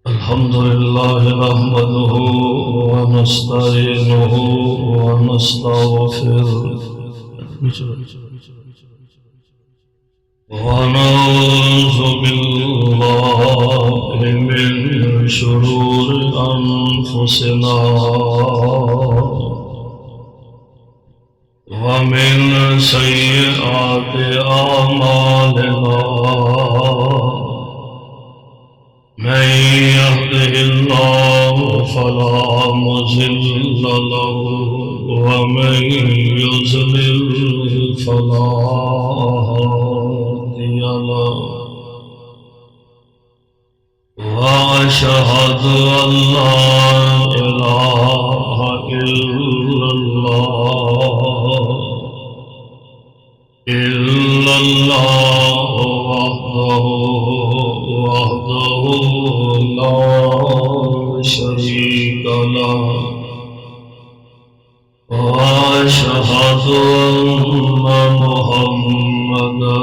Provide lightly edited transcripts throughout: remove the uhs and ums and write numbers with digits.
الحمد لله نحمده ونستعينه ونستغفره ونعوذ بالله من شرور أنفسنا ومن سيئات أعمالنا من يهده الله فلا مضل له ومن يضلل فلا هادي له وأشهد أن لا إله إلا الله وحده لا شريك له وأشهد أن محمدا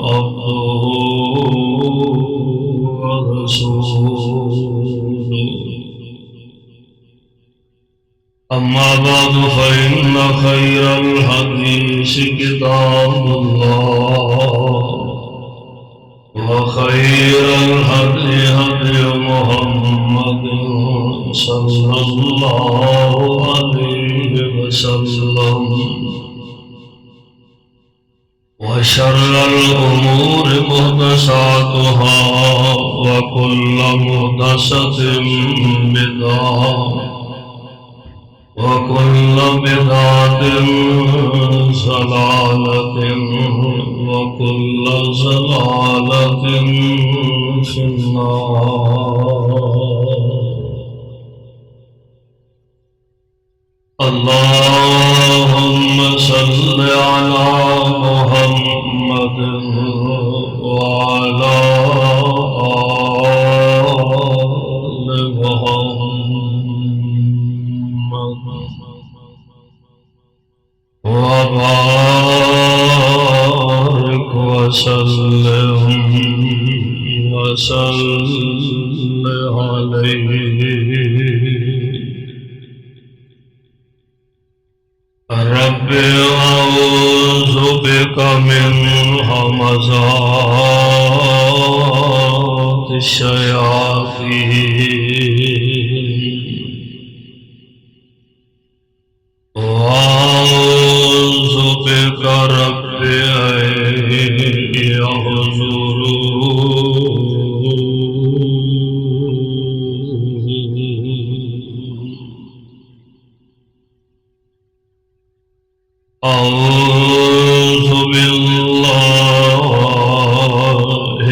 عبده ورسوله أما بعد فإن خير الحديث كتاب الله وخير الهدي هدي محمد صلى الله عليه وسلم وشر الأمور محدثاتها وكل محدثة بدعة وكل بدعة ضلالة وكل ضلالة في النار. اللهم صل على محمد وعلى آل محمد وبارك وسلم عليه. رب أعوذ بك من همزات الشياطين وأعوذ بك رب أن يحضرون. أعوذ بالله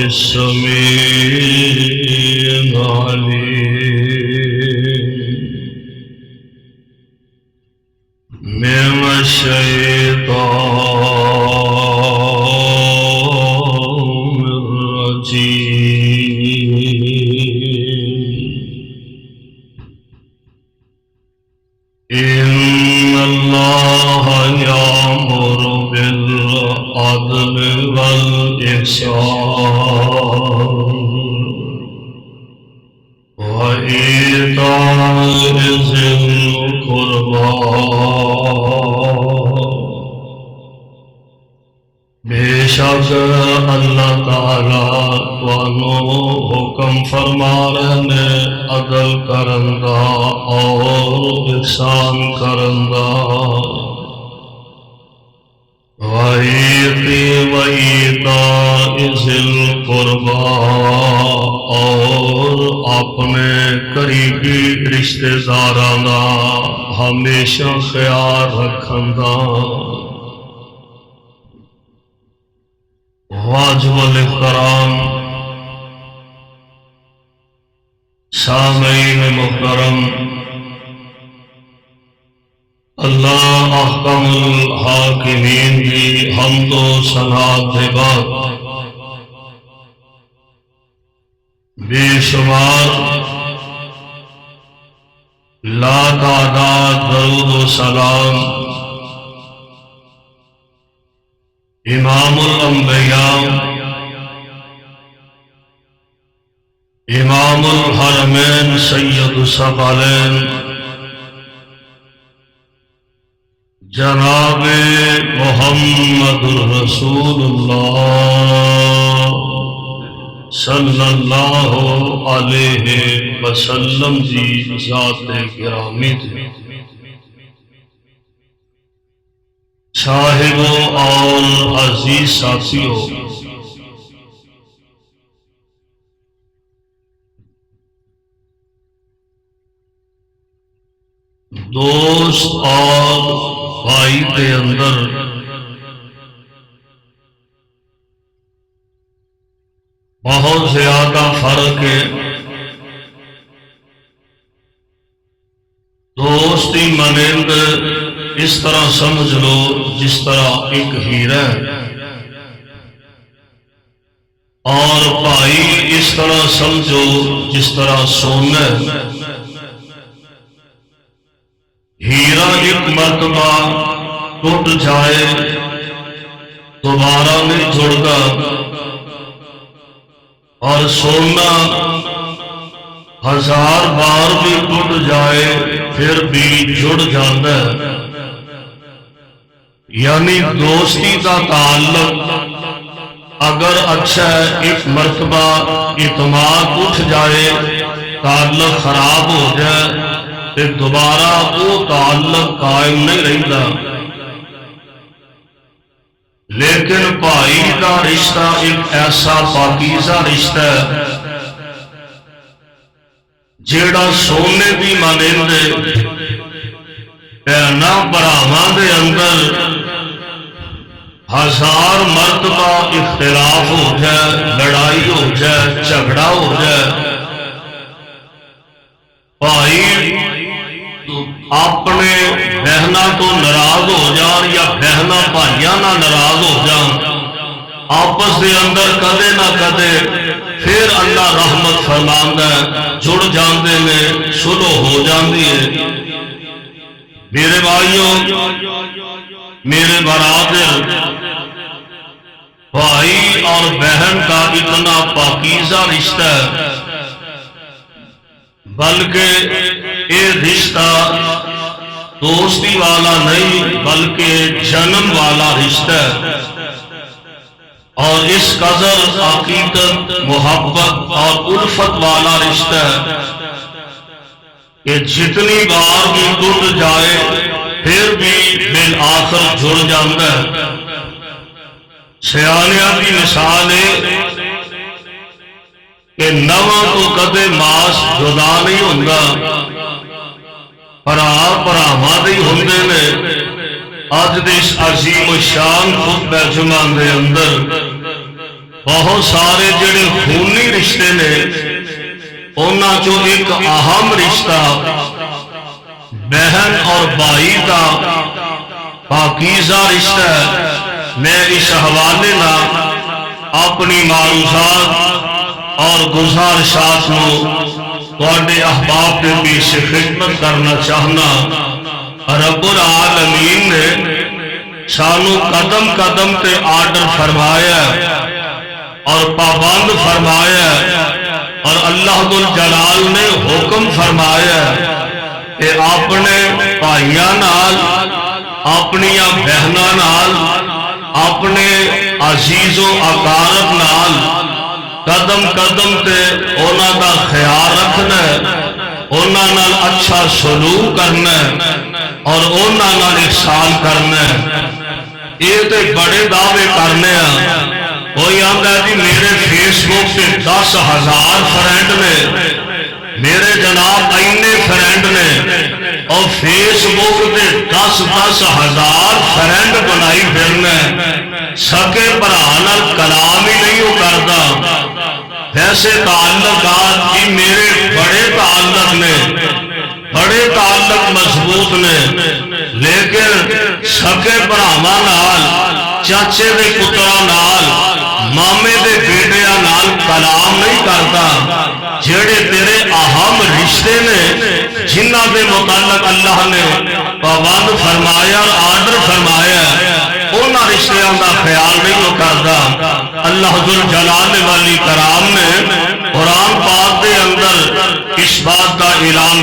السميع العليم من الشيطان الرجيم. إن الله يأمر بالعدل والإحسان وإيتاء ذي القربى. بے شک اللہ تعالیٰ توانوں حکم فرما رہے نے عدل کرندہ اور احسان کرندہ وَإِيتَاءِ ذِي الْقُرْبَى اور اپنے قریبی رشتہ داراں دا ہمیشہ خیال رکھندہ. واجب الاحترام سامعین محترم، اللہ احکم الحاکمین کی حمد و ثنا کے بعد بے شمار لا تعداد درود و سلام امام الانبیاء امام الحرمین سید الثقلین جناب محمد الرسول اللہ صلی اللہ علیہ وسلم جی ذات گرامی تھی صاحبوں اور عزیز ساتھیوں، دوست اور بھائی کے اندر بہت زیادہ فرق ہے۔ دوستی مانند اس طرح سمجھ لو جس طرح ایک ہیرا ہے، اور بھائی اس طرح سمجھو جس طرح سونا ہے۔ ہیرا ایک مرتبہ ٹوٹ جائے دوبارہ نہیں جڑتا، اور سونا ہزار بار بھی ٹوٹ جائے پھر بھی جڑ جاتا ہے۔ یعنی دوستی کا تعلق اگر اچھا ہے، ایک مرتبہ اعتماد اٹھ جائے، تعلق خراب ہو جائے پھر دوبارہ وہ تعلق قائم نہیں رہتا۔ لیکن بھائی کا رشتہ ایک ایسا پاکیزہ رشتہ ہے جیڑا سونے دی مانند بھیناں بھراواں دے اندر ہزار مرتبہ اختلاف ہو جائے، لڑائی ہو جائے، جھگڑا ہو جائے، بھائی اپنے بہنا تو ناراض ہو جان یا بہنا بھائیاں نہ ناراض ہو جان، آپس دے اندر کدے نہ کدے پھر اللہ رحمت فرماندا ہے، جڑ جاندے نے، صلح ہو جاندی ہے۔ میرے بھائیوں، میرے برادر، بھائی اور بہن کا اتنا پاکیزہ رشتہ ہے، بلکہ یہ رشتہ دوستی والا نہیں بلکہ جنم والا رشتہ ہے، اور اس قدر عقیدت، محبت اور الفت والا رشتہ ہے کہ جتنی بار بھی ٹوٹ جائے پھر بھی بالآخر جڑ جاتا ہے۔ سیانیاں کی مثال ہے کہ نواں تو کدے ماس جدا نہیں ہوتا، بھراواں دے ہوندے نے۔ اج دے اس عظیم الشان خطبہ جمعہ دے اندر بہت سارے جڑے خونی رشتے نے، انہاں چوں ایک اہم رشتہ بہن اور بھائی کا پاکیزہ رشتہ ہے۔ میں اس حوالے نہ اپنی معروضات اور گزارشات تواڈے احباب کے پیش خدمت کرنا چاہنا۔ رب العالمین نے سانو قدم قدم تے آرڈر فرمایا اور پابند فرمایا، اور اللہ ذوالجلال نے حکم فرمایا کہ اپنے بھائیاں نال، اپنی بہناں نال، اپنے عزیز و اقارب نال قدم قدم تے اونا دا خیال رکھنا ہے، اونا نال اچھا سلوک کرنا ہے اور اونا نال احسان کرنا ہے۔ یہ تے بڑے دعوے کرنے ہیں۔ کوئی آندا ہے جی میرے فیس بک پہ 10,000 فرینڈ نے، میرے جناب اینے فرینڈ نے، اور فیس بک پہ 10,000 فرینڈ بنائی پھرنا ہے، سکے بھرا نال کلام ہی نہیں ہو کرتا۔ ایسے تعلقات کی میرے بڑے تعلق نے، بڑے تعلق مضبوط نے، لیکن سکے بھراواں نال، چاچے دے پتراں نال، مامے دے بیٹیاں نال کلام نہیں کرتا۔ جڑے تیرے اہم رشتے نے، جنہ دے متعلق اللہ نے پابند فرمایا اور آرڈر فرمایا، انہاں رشتیاں دا خیال نہیں کرتا۔ اللہ ذوالجلال والی کرام نے قرآن پاک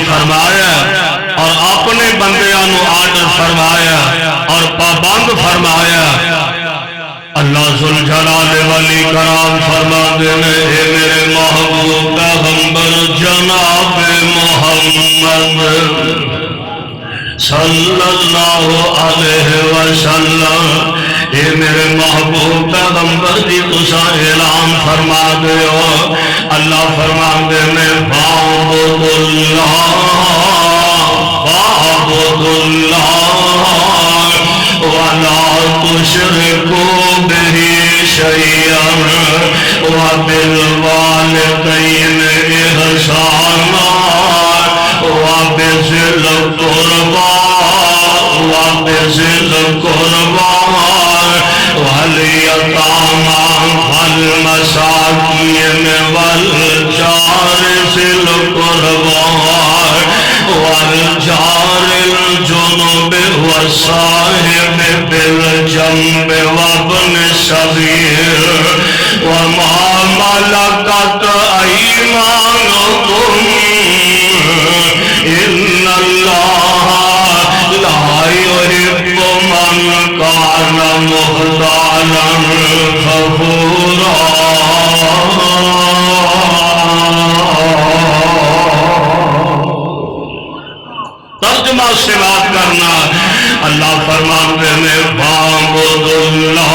فرمایا اور اپنے بندیاں نو آرڈر فرمایا اور پابند فرمایا۔ اللہ ذوالجلال والاکرام فرماتے ہیں اے میرے محبوب پیغمبر جناب محمد صلی اللہ علیہ وسلم، اے میرے محبوب پیغمبر دی تساں اعلان فرما دیو۔ اللہ فرماندے نے فاعبد اللہ ولا تشركوا به شيئا وبالوالدين إحسانا وبذي القربى واليتامى والمساكين والجار ذي القربى والجار الجنب والصاحب بالجنب وابن السبيل وما ملكت أيمانكم إن الله لا يحب من كان مختالا فخورا۔ ترجمہ سے بات کرنا، اللہ فرماتے ہیں فاعبد اللہ،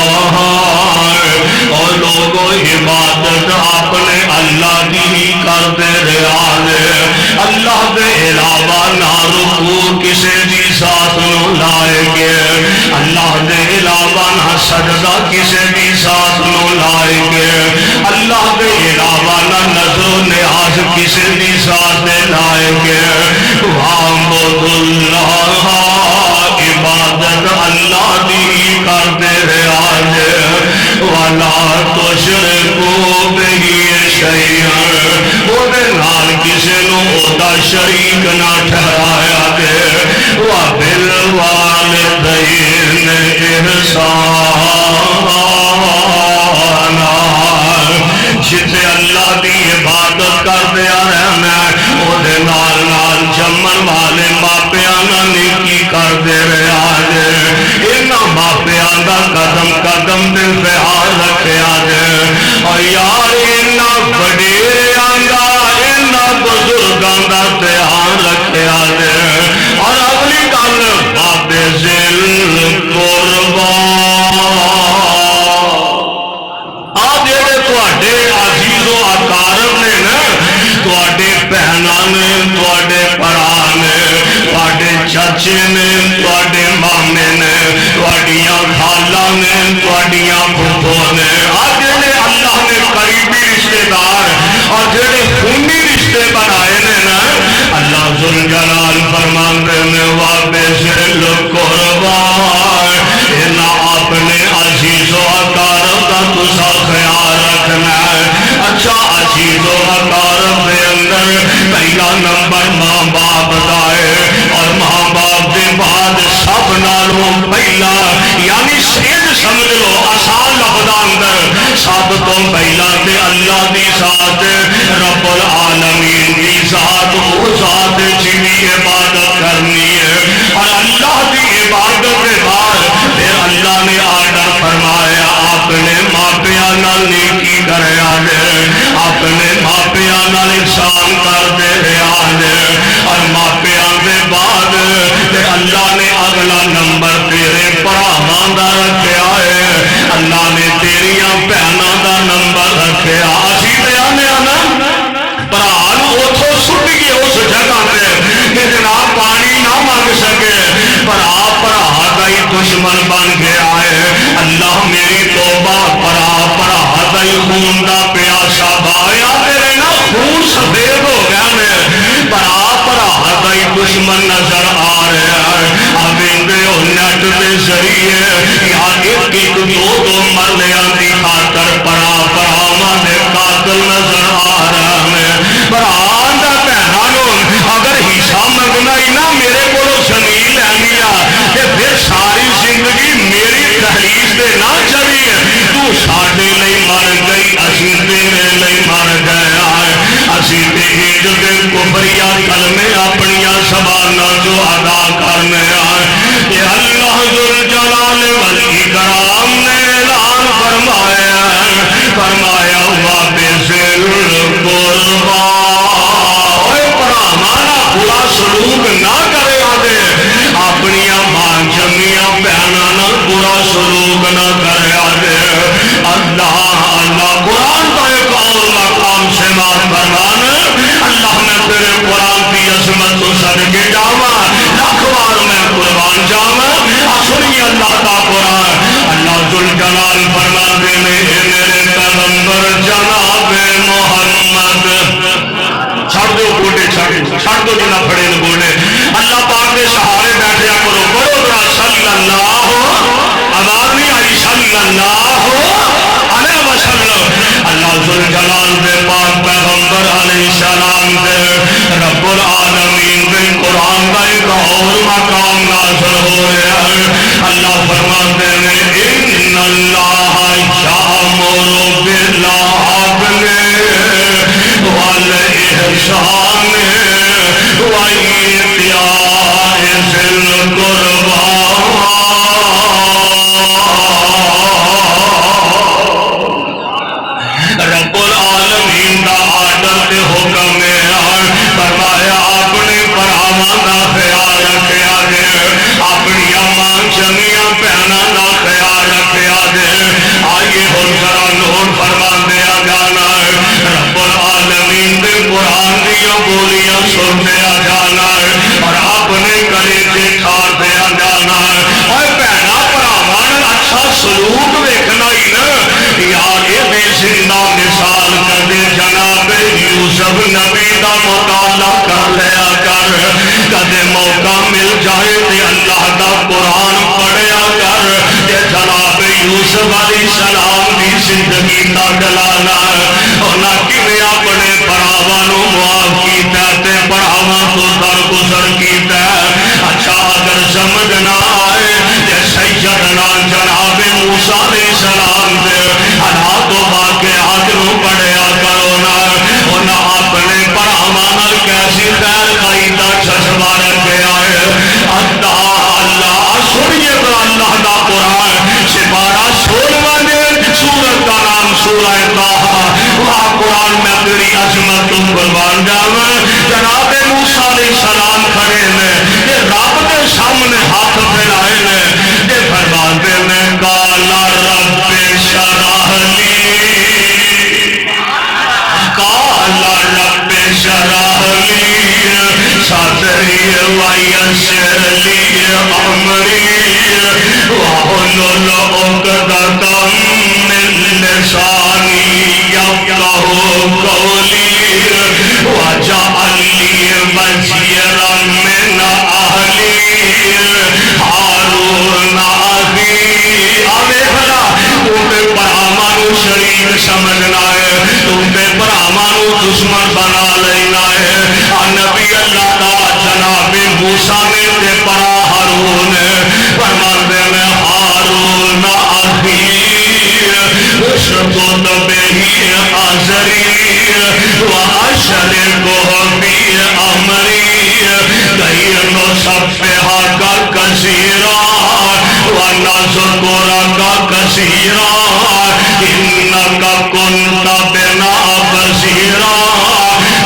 اور لوگوں عبادت اپنے اللہ کی ہی کرتے رہا ہے۔ اللہ دے علاوہ نہ رکوع کسے دی ذات نو لائے گے، اللہ دے علاوہ نہ سجدہ کسے دی ذات نو لائے گے، اللہ دے علاوہ نہ نظر و نیاز کسے دی ذات دے لائے گے۔ فاعبد اللہ، عبادت اللہ دی کرتے رہا ہے۔ ولا تشرکوا بہ شیئا، اودے نال کسے نو اودا شریک نہ ٹھہرایا دے۔ وبالوالدین احسانا، جتے اللہ دی عبادت کردیا رہنا اودے نال نال جمن والے ماپیاں نہ نیکی کردے رہا جے۔ انہاں ماپیاں دا قدم قدم تے خیال رکھیا جے۔ اور یار انہاں وڈیریاں دا انہاں بزرگاں دا دھیان رکھیا جے۔ اور اگلی گل بابے ذل قربا، عزیز و اقارب نے نا، تواڈے بہناں نے، تواڈے بھرا نے، تواڈے چاچے نے، تواڈے مامے نے، تواڈیاں خالاں نے، تواڈیاں پھپھو نے، جڑے اللہ نے قریبی رشتے دار اور جڑے خونی رشتے بنائے نے نا، اللہ ذوالجلال فرماندے نے وابذل قربا، انہاں اپنے عزیز و اقارب دا تساں خیال رکھنا ہے۔ اچھا عزیز و اقارب دے اندر پہلا نمبر ماں باپ دا ہے، اور ماں باپ دے بعد سب نالوں پہلا، یعنی سید سمجھ لو آسان لفظ اندر سب تو پہلا تے اللہ دی ذات، رب العالمین دی ذات، وہ ذات جی دی عبادت کرنی ہے۔ اور اللہ دی عبادت کے بعد پھر اللہ نے آرڈر فرمایا اپنے ماپیاں نال نیکی کریا جے، اپنے ماپیاں نال احسان کرتے رہا جے۔ اور ماپیاں دے بعد تے اللہ نے اگلا نمبر تیرے بھراواں دا رکھیا ہے، اللہ نے تیریاں بہناں دا نمبر رکھیا۔ اسی تے آنے نا بھرا نوں اوتھوں سٹ گئے اس جگہ تے کہ جناب پانی نہ مانگ سکے، بھرا دا ہی دشمن بن گیا ہے۔ اللہ میری توبہ، بھرا دا ہی خون دا پیاسا بایا تیرے نا خون سفید ہو گیا میں، بھرا دا ہی دشمن نظر آ رہا ہے۔ اب نیٹ کے ذریعے یا ایک ایک دو مرلیاں دی خاطر بھراواں دے قاتل نظر آ رہا ہے۔ بھرا دا بہنوں اگر حصہ منگنا ہی نہ میرے کو زمین لینی آ کہ پھر ساری زندگی میری دہلیز دے نہ چلی، تو ساڈے لئی مر گئی، اسی تیرے لئی مر گئے، اسی تے ہج دے کفر یا کلمے اپنے ادا کرنے یہ اللہ ذل جلال والاکرام نے اعلان فرمایا فرمایا وابذل القربا ہمارا برا سلوک نہ کرے آدھے اپنی ماں جمیاں بہنوں نہ برا سلوک نہ کرے آدھے اللہ اللہ قرآن کا ایک اور مقام سے بات فرمان اللہ میں تیرے قرآن کی عظمت تو صدقے جاواں لاکھ بار میں قربان جاواں سنیے اللہ کا قرآن اللہ ذل جلال فرماتے ہیں میرے پیغمبر جناب محمد چھڑ دو گوڑے چھڑ دو جنہ پڑے گوڑے اللہ پاک کے سہارے بیٹھیا کرو بڑو برا صلی اللہ آواز نہیں آئی صلی اللہ علیہ وسلم اللہ ذل جلال دے پاک پیغمبر علیہ السلام دے رب العالمین دے قرآن کا ایک اور مقام نازل ہو رہا ہے اللہ فرماتے ہیں ان اللہ یامر بالعدل والإحسان وإيتاء ذي القربى رب العالمین دا عادل تے حکم ہے فرمایا اپنے بھراواں دا خیال رکھیا جے اپنی ماں جمیاں بہناں دا خیال رکھیا جے آئیے ہن ذرا نوٹ فرما دیا جانا ہے رب العالمین دے قرآن دیا بولیاں سن دیا جانا ہے اور اپنے کلیجے ٹھار دیا جانا ہے اور بہنا بھراواں اچھا سلوک ویکھنا ہی نا یار یہ بے زندہ مثال کر دے جناب یوسف نبی دا مطالعہ کر لیا کر کدے موقع مل جائے تے اللہ دا قرآن پڑھیا کر تے جناب یوسف علیہ السلام دی زندگی دا ڈلانا انہاں کیویں اپنے بھراواں نوں معاف کیتا تے بھراواں تو درگزر کیتا اچھا اگر سمجھ نہ آئے تے سیدنا جناب موسیٰ علیہ السلام دے حالات و واقعات نوں پڑھیا کرو نا انہاں اپنے بھراواں نال کیسی خیر خائی دا جذبہ رکھیا ہے اللہ سنیے تو اللہ دا قرآن سپارہ 16 سورت کا نام سورہ طٰہٰ وہاں قرآن میں تیری عظمت تم قربان جاواں جناب موسیٰ علیہ السلام کھڑے نے یہ رب کے سامنے ہاتھ پھیلائے نے یہ فرماتے ہیں قال رب اشرح لی قال رب اشرح لی صدری ویسر لی امری واحلل عقدۃ من لسانی یفقهوا قولی واجعل لی وزیرا من اہلی ہارون اخی آوے بھلا تمہیں بھراواں شریک سمجھنا ہے تمہیں بھراواں دشمن بنا لینا ہے نبی اللہ کا جناب موسیٰ نے تے پرا ہارون فرماتے ہیں ہارون اخی اشدد بہ ازری واشرکہ فی امری کئی نسبحک کثیرا ونذکرک کثیرا انک کنت بنا بصیرا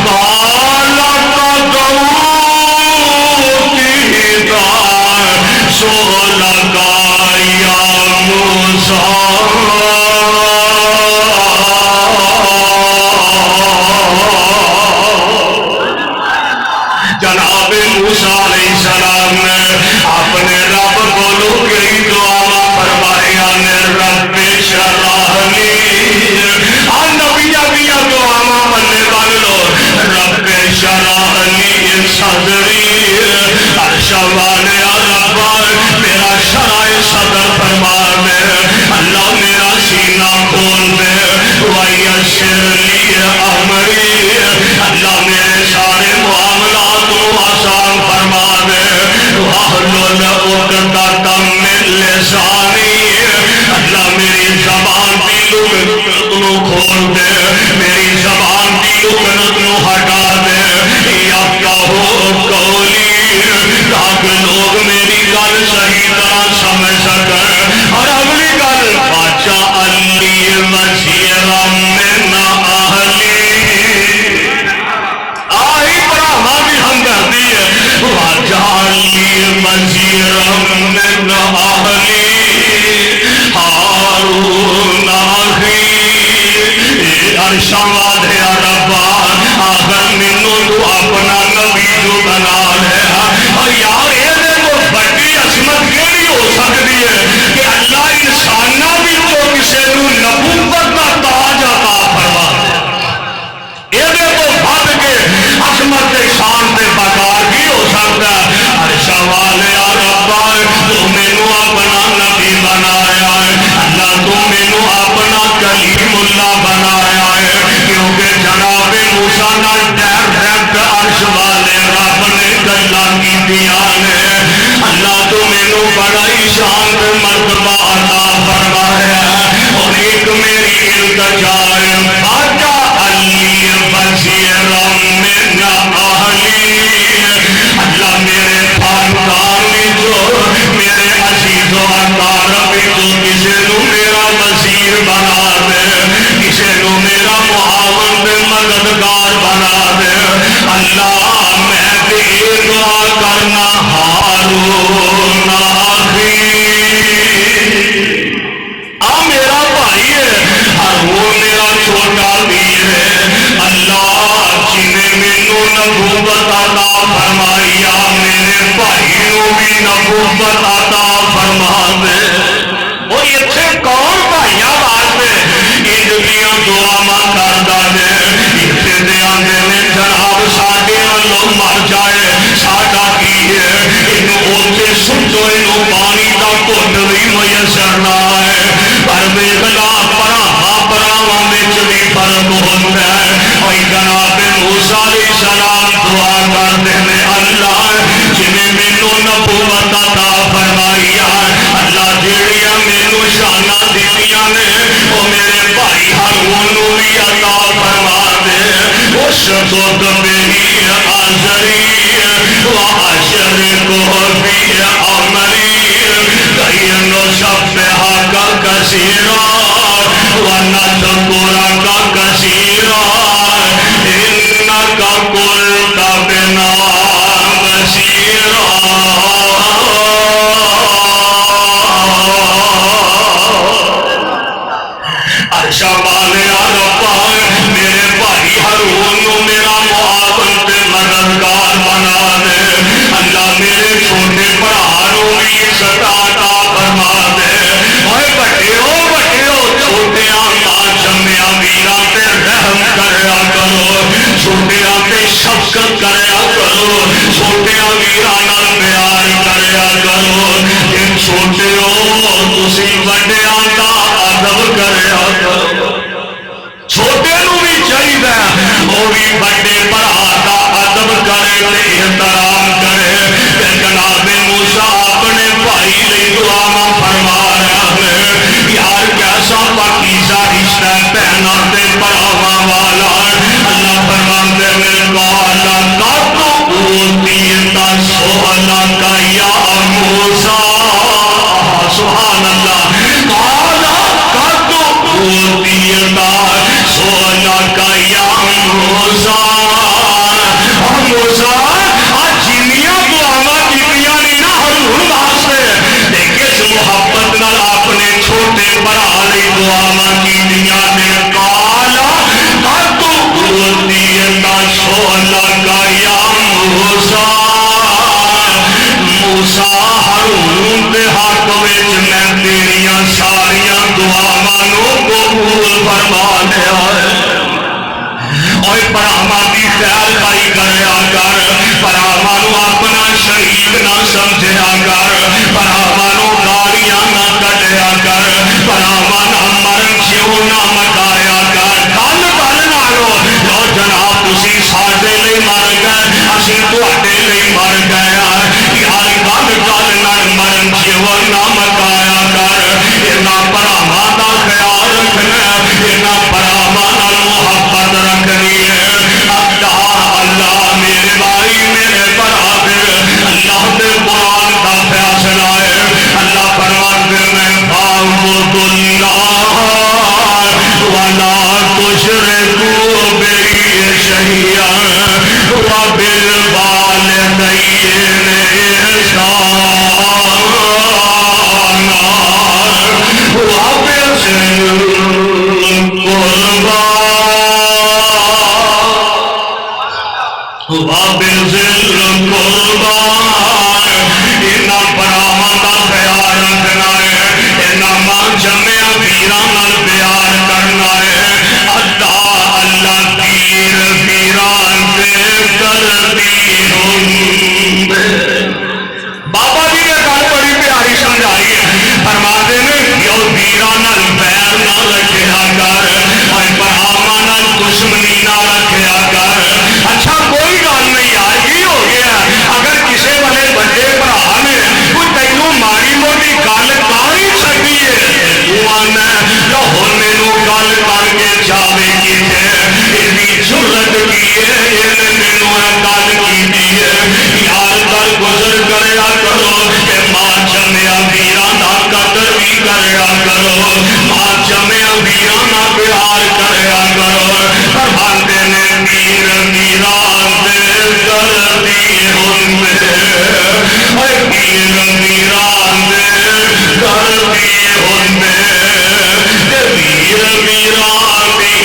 قال قد اوتیت سؤلک یا موسیٰ جناب موسیٰ علیہ السلام نے اپنے رب کو لوگی دعا فرمایا نے رب اشرح لی عرشاں والے ربا آخر مینوں تو اپنا نبی جو بنا لیا یار یہ بڑی عظمت کیڑی ہو سکتی ہے کہ اللہ انساناں وچوں کسے نوں نبوت دا تاج عطا فرما یہ تو بڑھ کے عظمت شان تے بقار بھی ہو سکتا ہے عرشاں والے ربا تو مینوں اپنا نبی بنایا ہے اللہ تو مینوں اپنا کلیم اللہ بنایا ہے کیونکہ جناب موسیٰ نال ڈائریکٹ عرش والے رب نے گلاں کیتیاں نے اللہ تو مینوں بڑا ہی شان تے مرتبہ عطا فرمایا اور ایک میری التجا ہے باجا علی وزیرا من اہلی اللہ میرے خاندان جو میرے عزیز و اقارب جو کسی نو میرا وزیر بنا دے کسی نو میرا معاون دے مددگار بنا دے اللہ میں تے دعا کرنا ہارون آخی میرا بھائی ہے ہارون میرا چھوٹا ویر ہے اللہ جنہیں مینوں نبوت عطا فرمائی میرے بھائی نو بھی نبوت عطا فرما دے اور اتنے کون بھائیاں واسطے انج دیاں دعاواں کردا ہے اتنے دے آندے نے جناب ساڈے والوں مر جائے ساڈا کی ہے اینوں اوتھے سمجھو اینوں پانی دا گھٹ بھی میسر نہ ہے پر ویکھلا پراواں وچ بھی فرق ہوندا ہے اوے جناب موسیٰ علیہ السلام دعا کردے نے اللہ جنہیں مینوں نبوت عطا فرمائی اللہ جہڑیاں مینوں شاناں دتیاں نے او میرے بھائی ہارون نوں بھی عطا فرما دے اس خود میری آزری واشرکہ فی امری کئی نسبحک کثیرا ونذکرک کثیرا انک کنت بنا بصیرا عرشاں والے ربا میرے بھائی ہارون نو میرا معاون تے مددگار بنا دے اللہ میرے چھوٹے بھرا نو بھی عزت عطا فرما دے اوے بڑیو چھوٹیاں ماں جمیا ویراں تے رحم کریا کرو چھوٹیاں تے شفقت کریا کرو چھوٹیاں ویراں نال پیار کریا کرو ان چھوٹیو تسی وڈیاں دا ادب کریا کرو چھوٹے نو بھی چاہیے وہ بھی بڑے بھرا دا ادب کرے احترام کرے جناب موسیٰ اپنے بھائی لئی دعاواں فرما رہا ہے یار کیسا پاکیزہ رشتہ بہناں تے بھراواں والا اللہ فرماندے نے قالا قد اوتیت سؤلک یا موسیٰ سبحان اللہ قالا قد اوتیت سؤلک یا موسیٰ موسیٰ جنیاں دعاواں کیتیاں نہیں نا ہارون واسطے کس محبت نال اپنے چھوٹے بھرا لئی دعاواں کیتیاں نے قالا قد اوتیت سؤلک یا موسیٰ موسیٰ ہارون دے حق وچ میں تیریاں ساریاں دعاواں نو قبول فرما لیا ہے اور پراواں دی خیال پائی کریا کر پراواں نو اپنا شریک نہ سمجھیا کر پراواں نو گالیاں نہ کڈیا کر پراواں نہ مرن جیو نہ مٹایا کر گل نالو جو جناب تسی ساڈے لئی مر گئے اسی تواڈے لئی مر گئے یار گل نال مرن جیو نہ مٹایا کر انہاں پراواں دا خیال رکھنا انہاں پراواں نال محبت رکھنی ہے اللہ میرے بھائی میرے برابر اللہ دے قرآن کا فیصلہ ہے اللہ فرماتے میں فاعبدوا اللہ ولا تشرکوا بہ شیئا وبالوالدین احسانا وبذي القربى وابذل قربان انہاں براواں دا خیال رکھنا ہے انہاں ماں جمع ویراں نال پیار کرنا ہے اللہ پیر پیران تے کردی ہوندے بابا جی نے گل بڑی پیاری سمجھائی ہے فرماتے ہیں کہ ویراں نال پیر نہ رکھیا کر اور براواں نال دشمنی نہ رکھیا کر اچھا کوئی گل نہیں یار کی ہو گیا اگر کسی والے بڑے برا نے کوئی تینوں ماڑی موٹی گل کر ہی چکی ہے تو آنا تو ہن مینوں گل کر کے جاوے کیتے اتنی ضرورت کی ہے مینوں گل کیتی ہے یار در گزر کریا کرو کہ ماں جمیا ویراں دا قدر بھی کریا کرو ماں جمیا ویراں دا پیار کریا کرو فرماندے نے پیر میران دے کردی ہوندے اے پیر میران دے کردی ہوندے تے پیر میران دی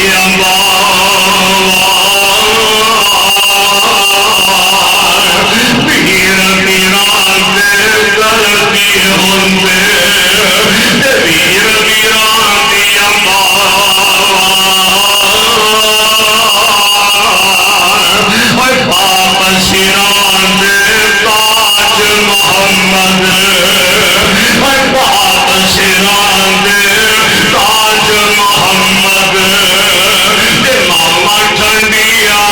پیر میران دے کردی ہوندے تے پیر میران دی باپ سران دے تاج محمد باپ سران دے تاج محمد دے ماما ٹھنڈیا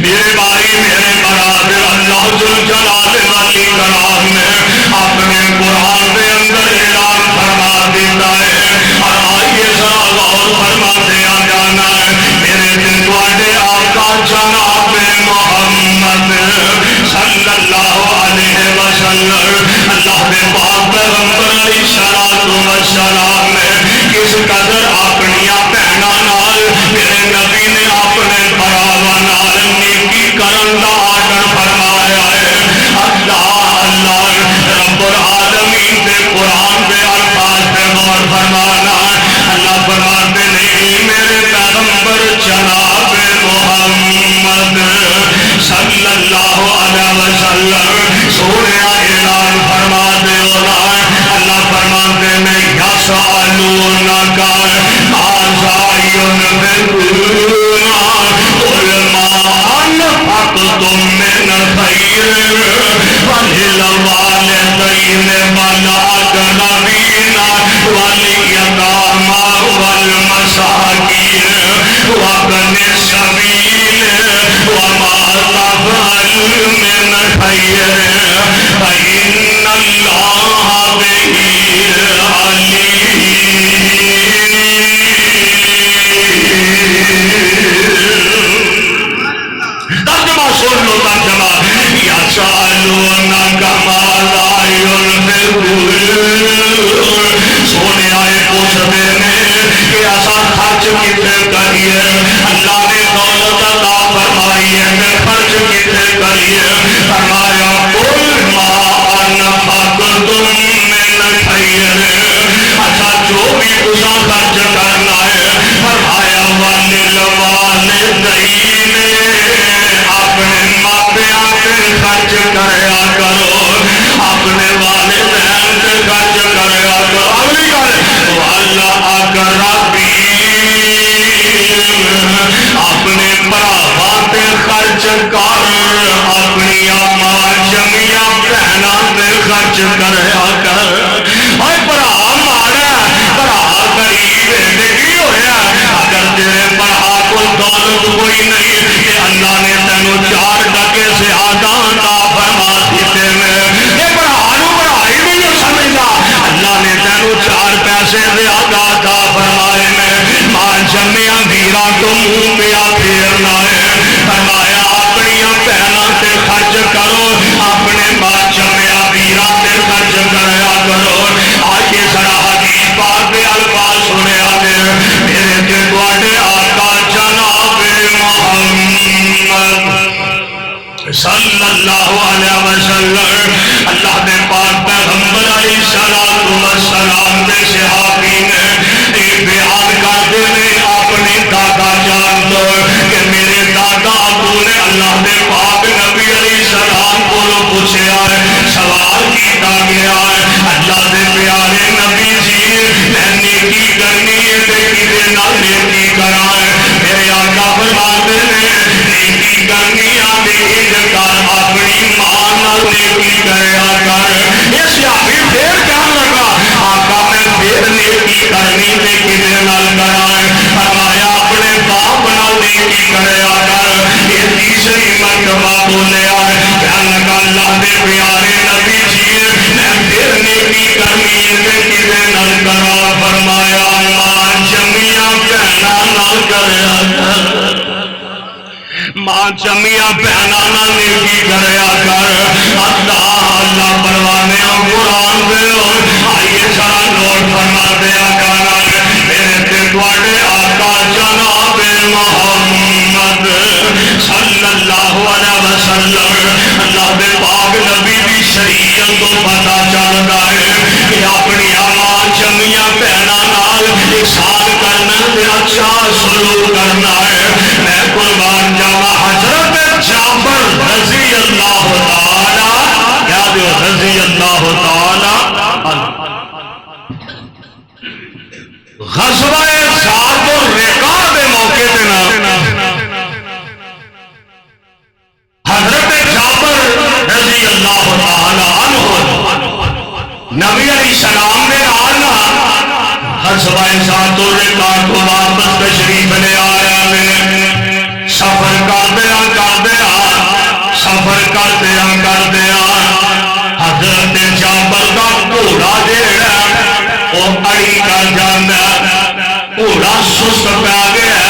میرے بھائی میرے برادر اللہ جل جلال والی کلام نے اپنے قرآن کے اندر اعلان فرما دیتا ہے اور آئیے ذرا غور فرما دیا جانا ہے میرے دل تواڈے آقا جناب محمد صلی اللہ علیہ وسلم اللہ کے پاک پیغمبر علیہ الصلوۃ والسلام نے کس قدر اپنی بہناں نال میرے نبی نے اپنے بھراواں نال نیکی کرن دا آرڈر فرمایا ہے اللہ اللہ رب العالمین دے قرآن دے الفاظ پہ غور فرمانا اللہ فرماتے نہیں میرے پیغمبر جناب محمد صلی اللہ علیہ وسلم سونے اعلان فرما دے اللہ فرماتے ہیں یسألونک ماذا ينفقون قل ما أنفقتم من خير فللوالدين والأقربين واليتامى والمساكين وابن السبيل وما تفعلوا من خير فإن الله به عليم ترجمہ سن لو ترجمہ یسألونک ماذا ينفقون سونے آئے پوچھتے ہیں کہ ایسا خرچ کتنے کریے اللہ نے دولت عطا فرمائی ہے کہ خرچ کتنے کریے فرمایا قل ما انفقتم من خیر اچھا جو بھی تساں خرچ کرنا ہے فرمایا وللوالدین اپنے ماپیاں پہ خرچ کریا کرو اپنے والدین پہ خرچ کریا کرو اگلی گل والاقربین اپنے بھراواں پہ خرچ کر اپنی ماں جمیاں بہناں پہ خرچ کریا کر اے بھرا مارا بھرا غریب کی ہویا اگر تیرے بھرا کو دولت کوئی نہیں کہ اللہ نے تینوں 4 ٹکے سے عطا فرما دیتے ہیں یہ بڑائی نہیں سمجھا اللہ نے تینوں 4 پیسے زیادہ عطا فرمائے ہیں ماں جمیا ویرا تو منہ پیا پھیرنا ہے فرمایا اپنی بہنوں سے خرچ کرو اپنے ماں جمیا ویرا سے خرچ کرے کرنی تے کدے نال کرائے فرمایا اپنے باپ نال نیکی کریا کر یہ تیسری مرتبہ بولیا کہ اللہ دے پیارے نبی جی میں پھر نیکی کرنی تے کدے نال کرا فرمایا ماں جمیاں بہناں نال کریا کر ماں جمیاں بہناں نال نیکی کریا کر اللہ پروانے قرآن دے آئیے سارا نوٹ فرما دیا کرنا میرے تے تواڈے آقا جناب محمد صلی اللہ علیہ وسلم اللہ دے پاک نبی دی شریعت تو پتہ چلدا ہے کہ اپنی ماں جمیاں بہناں نال احسان کرنا تے اچھا سلوک کرنا ہے میں قربان جاواں حضرت جابر رضی اللہ تعالی یاد ہو رضی اللہ تعالی غزوہ ذات الرقاع دے موقع تے نا حضرت جابر رضی اللہ تعالی عنہ نبی علیہ السلام دے نال نا غزوہ ذات الرقاع تو واپس تشریف لے آیا میں سفر کردیا حضرت جابر کا گھوڑا جہا وہ اڑی کر جانا گھوڑا سست پی گیا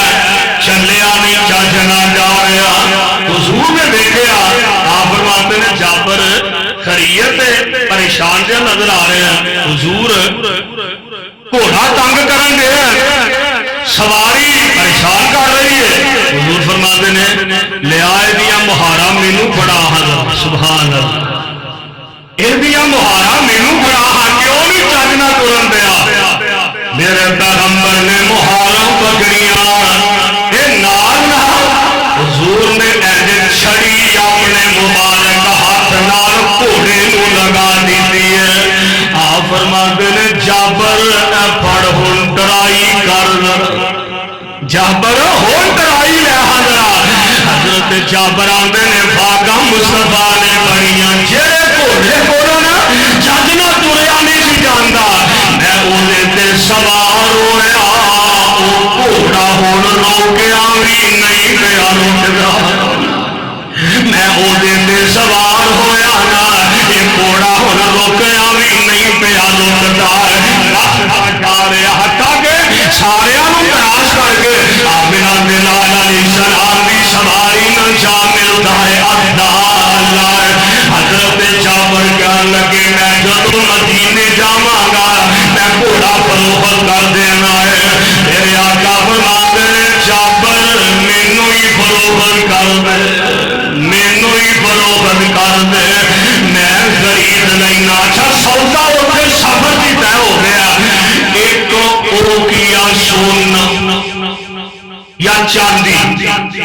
چلیا نہیں چجنا جا رہا حضور نے دیکھا آپ فرماتے نے جابر خیریت پریشان جہا نظر آ رہے ہیں حضور گھوڑا تنگ کرن دے سواری پریشان کر رہی ہے حضور فرماتے نے لیا یہ مہارا مینو بڑا حضرت سبحان اللہ یہ مہارا مینو بڑا کیوں نہیں چجنا ترن دیا میرے پیغمبر نے مہارا پکڑیاں حضور نے چھڑی اپنے مبارک ہاتھ نال گھوڑے کو لگا دیتی ہے آپ فرماتے نے جابر پڑ ہن ٹرائی کر جابر ہون ٹرائی لے حضرت جابر آندے نے فاقہ مصطفیٰ نے بڑیاں جیڑے گھوڑے کو نا ججنا تریا نہیں سی جاندا میں اودے تے سوار ہویا او گھوڑا ہن روکیا بھی نہیں پیا روکدا میں اودے تے سوار ہویا نا یہ گھوڑا ہن روکیا بھی نہیں پیا روکدا ہٹا کے سارے تراش کر کے آمنہ بلال علیہ السلام کی سواری نہ جا ملتا ہے حضرت جابر کہنے لگے میں جب مدینے جاواں گا میں گھوڑا فروخت کر دینا ہے میرے آقا فرماتے ہیں جابر مینوں ہی فروخت کر دے مینوں ہی فروخت کر دے میں خرید لینا اچھا سودا اتنے سفر کی طے ہو گیا ایک اوکیا سونا یا چاندی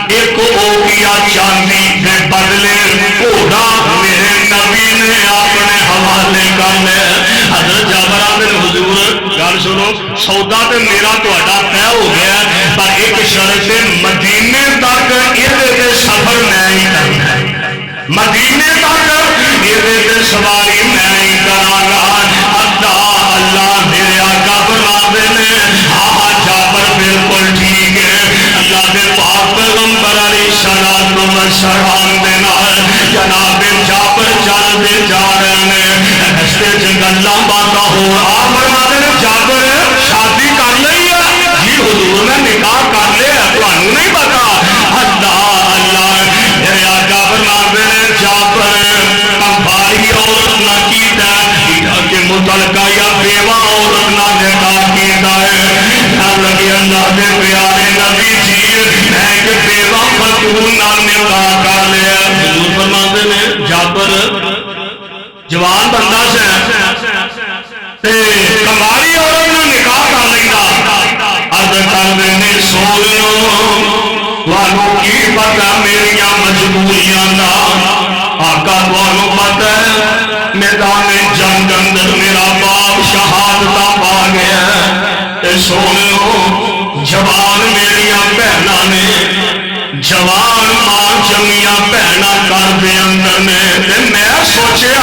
ایک اوکیا چاندی کے بدلے گھوڑا میرے نبی نے اپنے حوالے کر لیا حضرت جابر آدھے حضور گل سنو سودا تے میرا تہاڈا طے ہو گیا پر ایک شرط مدینے تک یہ سفر میں ہی کرنا مدینے تک یہ سواری میں ہی کراں گا اللہ میرے آقا فرماتے ہیں ہاں جابر بالکل ٹھیک ہے اللہ کے پاک پیغمبر علیہ الصلوۃ والسلام دے نال جناب جابر چلتے جا رہے ہیں رستے چ گلاں باتاں ہو آپ فرماتے ہیں جابر شادی کر لئی ہے جی حضور نے نکاح کر لیا تانوں نہیں پتا اللہ میرے آقا فرماتے ہیں جابر کفاری عورت نہ کیتا کہ متعلقہ یا بیوہ عورت نہ نکاح کیتا ہے لگے اللہ دے پیارے نبی جی میں ایک بیوہ خاتون نال نکاح کر لیا حضور فرماتے ہیں جابر جوان بندہ سے کماری عورت نال نکاح کر لیتا عرض کردے نے سونیو تانوں کی پتہ میریاں مجبوریاں دا آقا تانوں پتہ ہے میدان جنگ اندر میرا باپ شہادت پا گیا تے سونیو جوان میریاں بہناں نے جوان ماں جمیاں بہناں گھر دے اندر نے تے میں سوچیا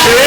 6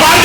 5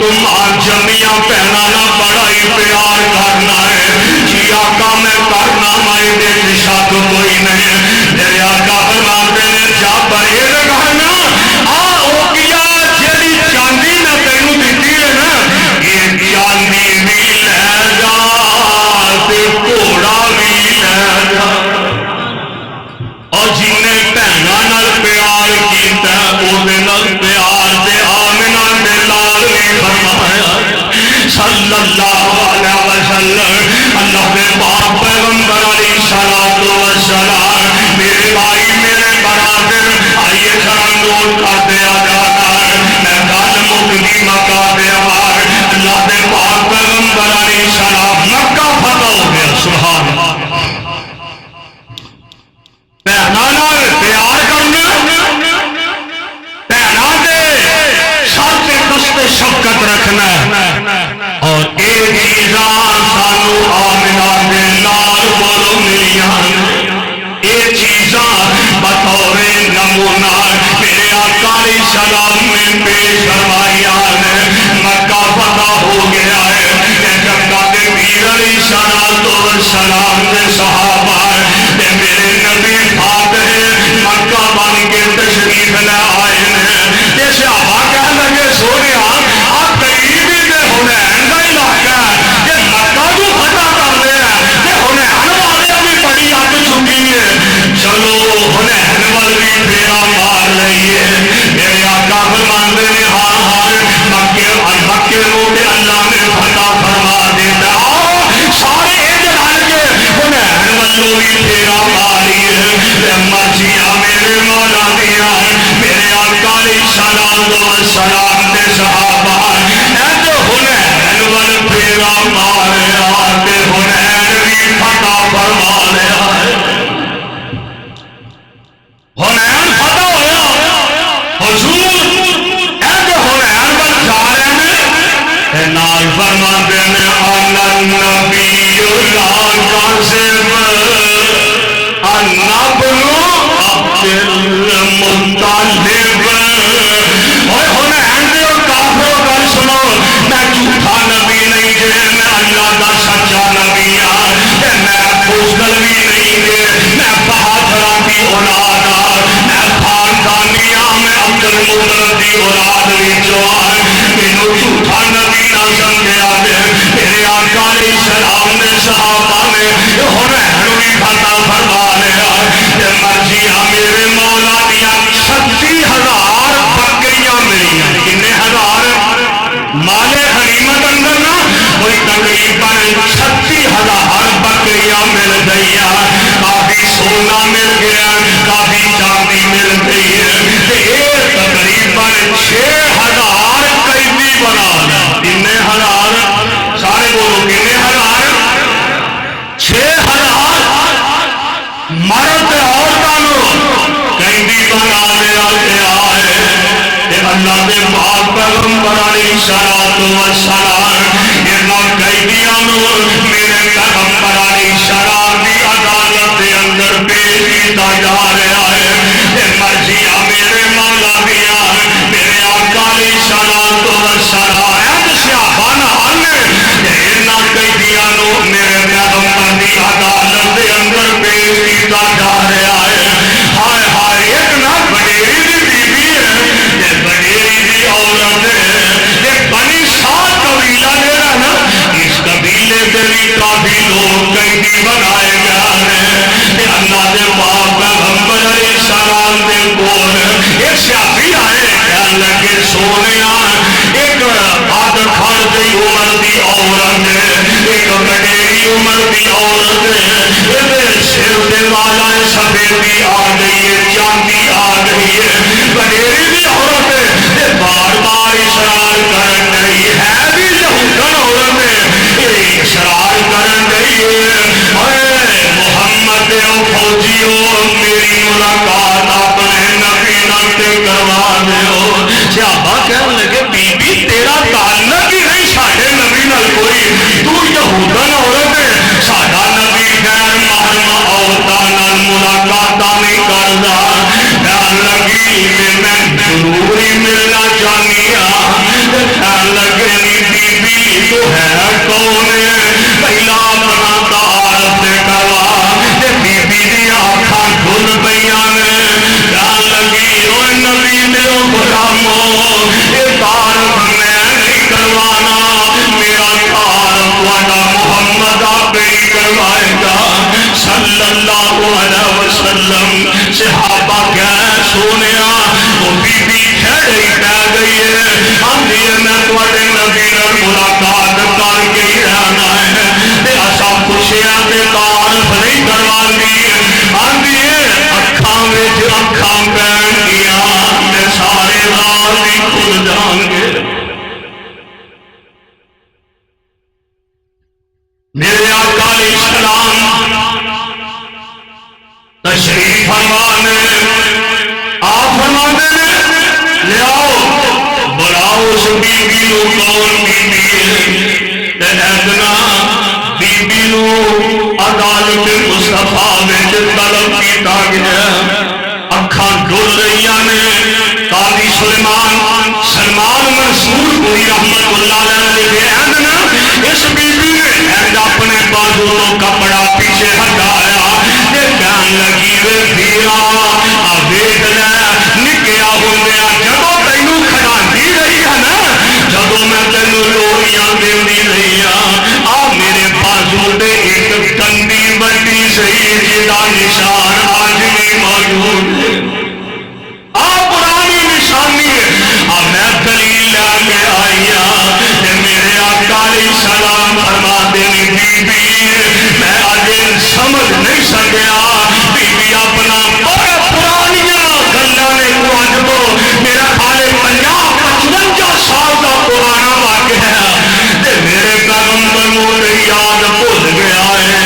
تم جمیا پہنا نہ بڑا ہی پیار کرنا ہے جی آقا میں کرنا میں شک کوئی نہیں میرے آقا فرماتے نے جا بڑے رکھنا آ کیا جیڑی چاندی نہ تینوں دیتی ہے نا یہ چاندی بھی لے جا تے گھوڑا بھی لے جا اور جن نے بہنوں نال پیار کیتا وہ پیار دے آمنہ دے لال نے فرمایا صلی اللہ علیہ وسلم اللہ کے پاک پیغمبر علیہ الصلوۃ والسلام میرے بھائی میرے برادر آئیے ذرا نوٹ کرتے آجانا میں گل مکدی مکہ دے آوار اللہ کے پاک پیغمبر علیہ السلام مکہ فتح ہو گیا سبحان اللہ بہنوں پیار کرنا بہنوں دے سر تے دست شفقت رکھنا اور یہ چیزاں سانو آمنہ دے لال بولو ملیاں یہ چیزاں بطور نمونہ میرے آقا علیہ السلام میں پیش فرمائیا مکہ فتح ہو گیا ہے جگہ کے پیر علیہ السلام کے صحابہ میرے نبی پاک مکہ بن کے تشریف لے آئے ہیں یہ صحابہ کہہ لگے سونے آپ قریب ہی حنین کا علاقہ ہے یہ مکہ کو فتح کر لے یہ حنین والے بھی بڑی اگ چکی ہے چلو حنین وال بھی پھیرا مار لئیے میرے آقا فرماندے نے ہاں مکے اللہ نے فتح فرما دیتا سارے رل کے حنین والوں بھی پھیرا ماری مرضیاں میرے مولا دیا میرے آقا علیہ السلام کے صحابہ حنین وال پھیرا ماریا حنین بھی فتح فرما لیا حنین فتح ہوا حضور حنین وال جا رہے ہیں نال فرما دینے النبی لا کاذب النبی مطالب حنین دے اور کافروں گل سنو میں جھوٹا نبی نہیں جے میں اللہ دا سچا نبی ہاں میں بزدل بھی نہیں جے میں بہادراں دی اولاد ہاں میں خاندانی ہاں میں عبد المطلب دی اولاد وچوں ہاں مینوں جھوٹا نبی نہ سمجھیا جے میرے آقا علیہ السلام نے صحابہ نے حنین بھی فتح فرما لیا مرضیاں میرے مولا دیا 36,000 بکریاں ملیاں کنے ہزار مالے غنیمت اندر نا کوئی تقریباً 36,000 بکریاں مل گئی کافی سونا مل گیا کافی چاندی مل گئی ہے تقریباً 6,000 قیدی بنا کنے ہزار سارے بولو کنے ہزار 6,000 مرد عورتوں قیدی بنا لیا گیا ہے اللہ کے پاک پیغمبر علیہ الصلوۃ والسلام ان قیدیاں میرے پیغمبر علیہ السلام کی عدالت کے اندر پیش کیا جا رہا ہے مرضیاں میرے مولا دیا میرے آقا علیہ الصلوۃ والسلام صحابہ نال ان قیدیاں میرے پیغمبر کی عدالت کے اندر پیش کیا جا رہا ہے ہائے ہائے ایک نہ بڑیری دی بیوی ہے بڑیری دی عورت ہے ایک بنی سات قبیلہ جڑا نا اس قبیلے کے بھی کافی لوگ قیدی بنائے گئے ہیں اللہ دے پاک پیغمبر علیہ السلام دے کول ایک صحابی آئے کہنے لگے سونیا ایک بد کھڑ دی عمر دی عورت ہے ایک بڑیری عمر دی عورت ہے سر دے والا سفیدی آ گئی ہے چاندی آ گئی ہے بڑیری دی عورت ہے بار بار اصرار کرن گئی ہے بھی یہودن عورت ہے اصرار کرن گئی ہے محمد او فوجیو میری ملاقات اپنے نبی نال کروا دیو صحابہ کہنے لگے بی بی تیرا تعلق ہی نہیں ساڈے نبی نال کوئی تو یہودن عورت ہے ساڈا نبی غیر محرم عورتاں نال ملاقات نہیں کردا کہن لگی میں ضرور ہی ملنا چاہنی ہاں کہن لگے میرے آقا علیہ السلام تشریف فرمانے آپ فرماتے ہیں لے آؤ بلاؤ اس بی بی نو کون بی بی ہے ادنا بی بی نو عدالت مصطفیٰ میں طلب کیتا گیا اکھاں ڈول رہی نے قاضی سلیمان سلمان منصور پوری رحمت اللہ علیہ ادنا اس بی بی نے اپنے بازو تو کپڑا پیچھے ہٹایا کہنے لگی وے پیرا آ ویکھ لے نکیا ہوندیا جدوں تینوں کھڑاندی رہی ہے نا جدوں میں تینوں لوریاں دیندی رہی ہاں آ میرے بازو دے ایک کنڈی بڑی سہی جدا نشان آج بھی موجود ہے آ پرانی نشانی آ میں دلیل لے کے آئی ہاں میرے آقا علیہ السلام فرما دینی بی بی میں اجے سمجھ نہیں سکیا بی بی اپنا بڑے پرانیاں گلاں نے اجبو میرا خالے 50-55 سال کا پرانا واقعہ ہے میرے پیغمبر نو یاد بھول گیا ہے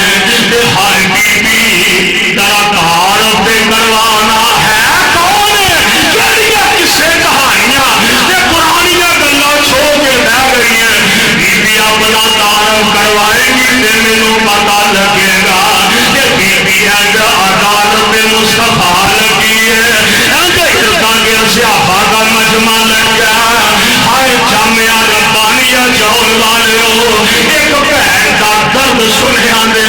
ہر بی بی ترا دھار پہ کروانا ہے کون کہڑیاں کسے کہانیاں پرانیاں گلاں چھوڑ کے بہ گئی ہیں بی بی اپنا تعارف کروائے گی تے مینوں پتا لگے گا کہ بی بی عدالت مصطفیٰ لگی ہے کے صحابہ کا مجمع لگا ہائے جامعہ ربانیہ جاؤ والو ایک بہن کا درد سنیا دے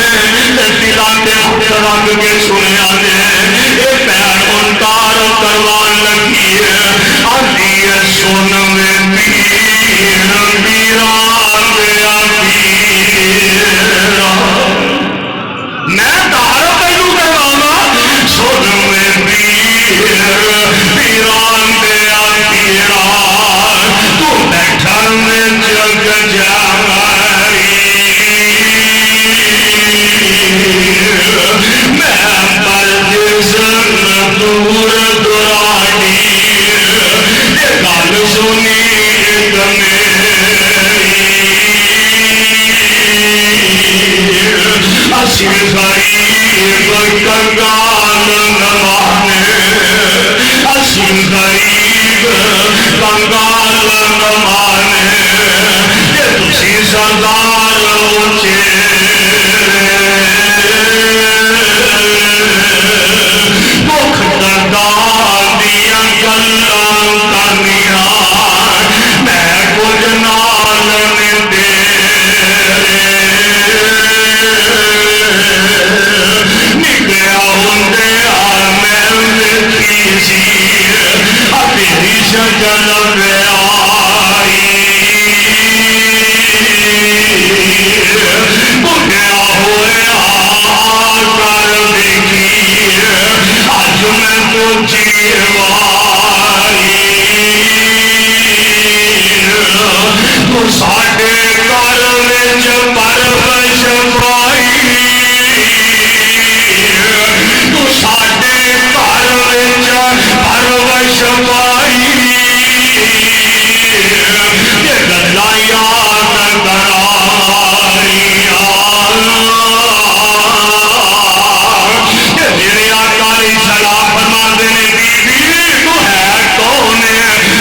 دلاں تے خود رنگ کے سنیا دے یہ بہن انکار کروان لگی ہے آندی ہے سن میں پیر پیران دیا پیرا میں دار تینوں کروانا سن میں پیر پیران دیا پیرا تو بیٹھا میں جگ جاری میں پر جسم دور دراڑی یہ گل سنی اسی غریب کنگال نمانے اسی غریب کنگال نمانے یہ تسی سردار اونچے دکھ دردار دیا گلاں کرنیاں میں کچھ نال دے نکلیا ہوندیا میں ویکھی سی تیری شکل پیاری بھولیا ہوا کر دیکھی اج میں تو جیواری تو ساڈے گھر وچ پرورش پائی تو ساڈے گھر وچ پرورش پائی یہ گلاں یاد کہ میرے آقا علیہ السلام فرماندے نے بی بی تو ہے کون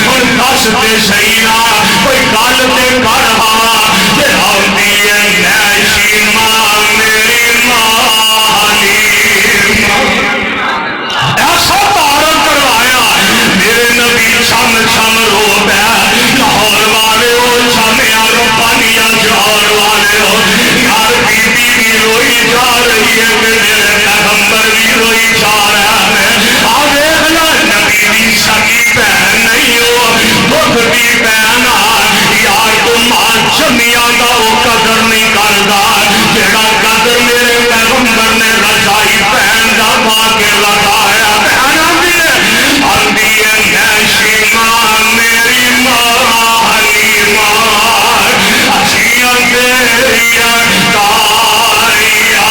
اور دس تے صحیح نہ کوئی گل تے کر ہاں تے آندی ہے میں شیماں میری مالی ایسا تعارف کروایا میرے نبی چھم چھم رو پہ لاہور والے ہو چھمیا ربانیاں جاؤ والے ہو یار بی بی بھی روئی جا رہی ہے میرے پیغمبر بھی روئی جا رہا ہے آگے نبی بھی سکی بہن نہیں ہو دکھ بھی بہن یار تم جمیا کا وہ قدر نہیں کرتا جڑا قدر میرے پیغمبر نے رضائی بہن کا پا کے لگایا بہن آندی ہے میں شیماں میری ماں اچھیاں تیریاں تاریاں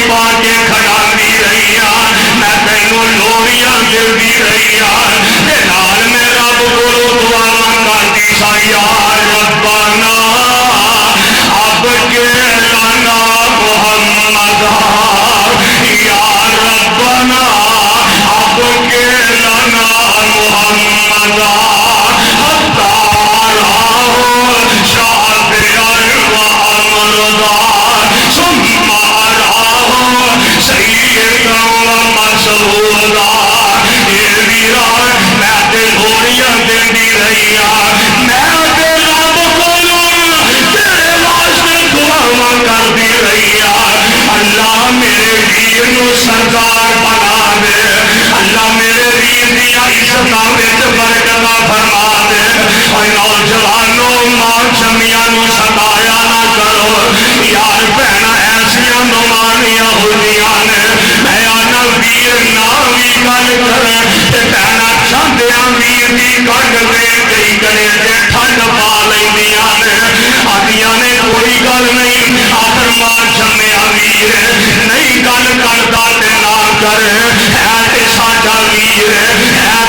پا کے کھڑاتی رہی ہوں میں تینوں لوڑیاں دلدی رہی ہوں تے نال میں رب کو دعا کرتی سا یا ربنا اب کے لنا محمد یا ربنا اب کے لنا محمد اللہ میرے ویر نو سردار بنا دے اللہ میرے ویر دیا عزتاں وچ برکت فرما دے اے نوجوانوں ماں جمیاں نو ستایا نہ کرو یار بہنا ایسیاں نمانیاں ہوندیاں نے میں آنا ویر نہ بھی گل کرے تے بہنا چاہندیاں ویر دی کنڈ دے گئی کرے تے ٹھنڈ پا لیندیاں نے آدیاں نے کوئی گل نہیں آخر ماں جمیا ویر نہیں گل کرتا تے نہ کر ہے تے ساڈا ویر ہے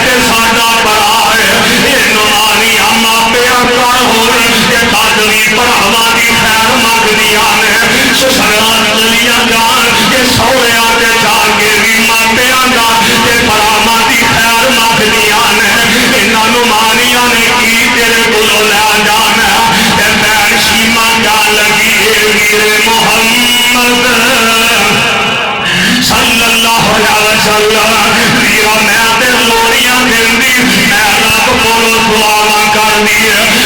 تے ساڈا بڑا ہے یہ نمانیاں ماپیاں کر ہوئی تے تاجوی بڑھاواں دی خیر منگدیاں نے سسرا چلیاں جان تے سوہریاں تے جا کے بھی ماپیاں دا تے بڑھاواں دی خیر منگدیاں نے انہاں نمانیاں نے کی تیرے کولوں لے جانا تے بہن شیما کیا لگی ہے ویر محمد صلی اللہ علیہ وسلم ویرا میں تے لوڑیاں دلدی میں رب کولوں دعا کرنی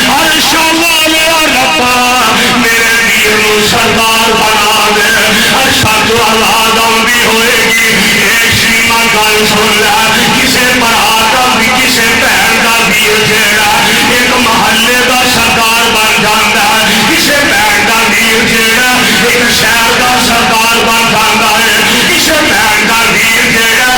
عرش والے ربا میرے ویر نو سردار بنا دے عرشاں تو آواز آندی ہوئے گی اے شیما گل سن لے کسے بھرا دا بھی کسے بہن دا ویر جیڑا ایک محلے دا سردار بن جاندا ہے کسے بہن دا ویر جیڑا ایک شہر دا سردار بن جاندا ہے کسے بہن دا ویر جیڑا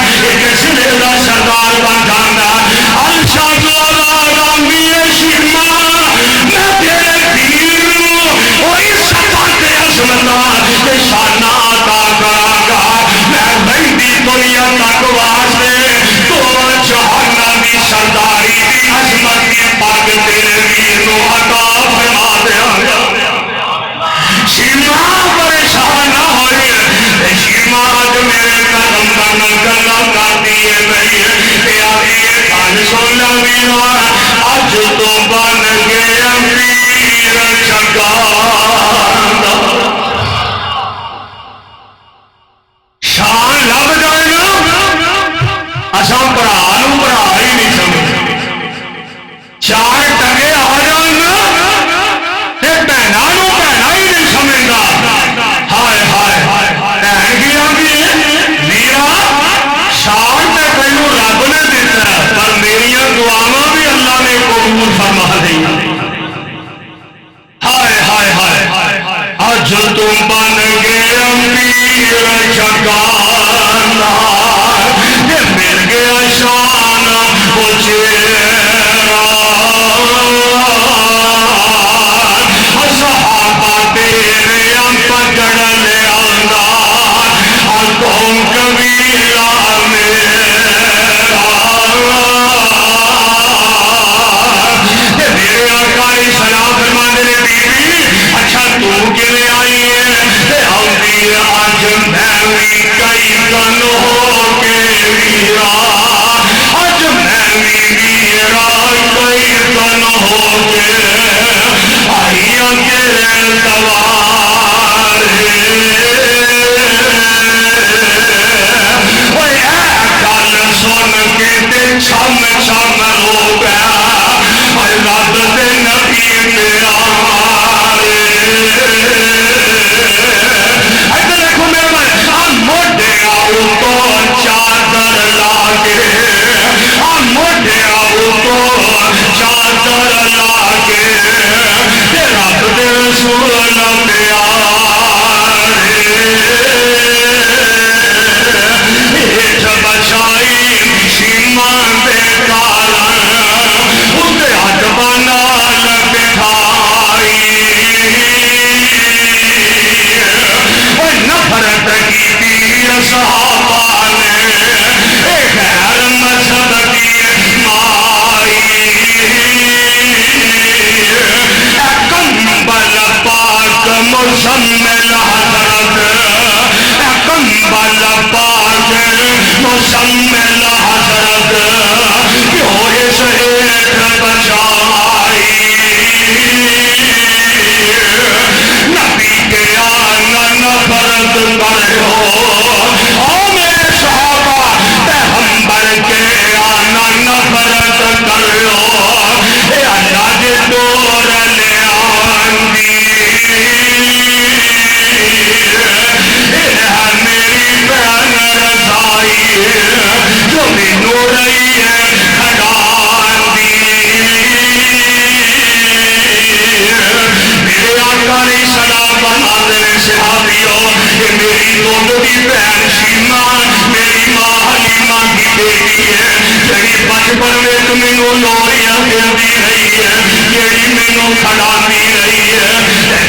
میری بہن شیما میری ماں حلیمہ کی بیٹی ہے جڑی بچپن میں مینو لوریاں دیندی رہی ہے جڑی مینو کھلاندی رہی ہے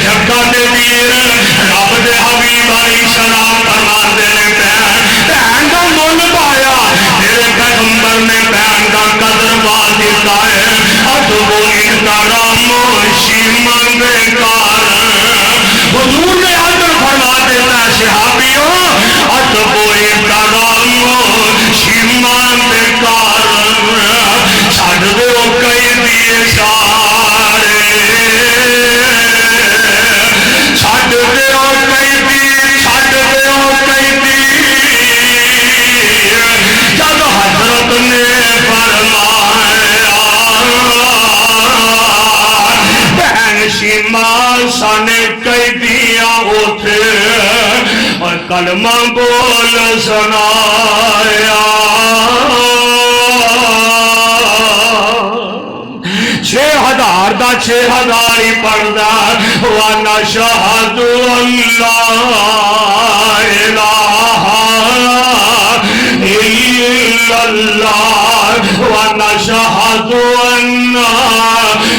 جگہ دے ویر رب دے حبیب علیہ السلام فرماندے نے بہن دا مول پایا تیرے پیغمبر نے بہن دا قدر پا دیتا ہے ادب احترام شیما دے کارن حضور نے حضر فرما دیتا ہے صحابیوں ادب احترام شیما دے کارن چھڈ دیو کئی دیے سارے چھڈ دیو کئی دی چھڈ دیو کئی دی جب حضرت نے فرمایا بہن شیما سانے کئی دیا اٹھے اور کلمہ بول سنایا 6000 دا 6000 ہی پڑھدا وانا شہد اللہ الہ الا اللہ وانا شہد ان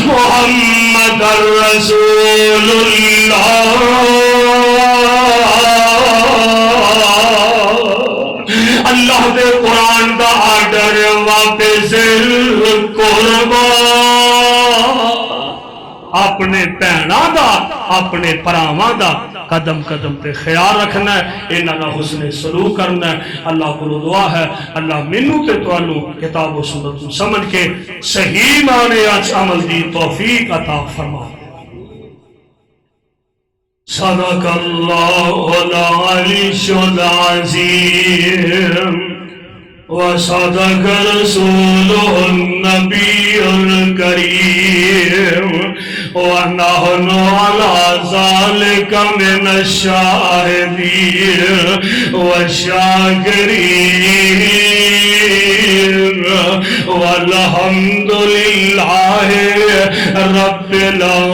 محمد رسول اللہ اللہ دے قرآن دا آرڈر واپس قربان اپنے بہناں دا اپنے پراواں دا قدم قدم پہ خیال رکھنا ہے انہاں دا حسن سلوک کرنا ہے اللہ کو دعا ہے اللہ منو تے توانو کتاب و سنت سمجھ کے صحیح معنی اچ عمل دی توفیق عطا فرما صدق اللہ العلی العظیم وصدق رسوله النبي الكريم ونحن على ذلك من الشاهدين والشاكرين والحمد لله رب العالمين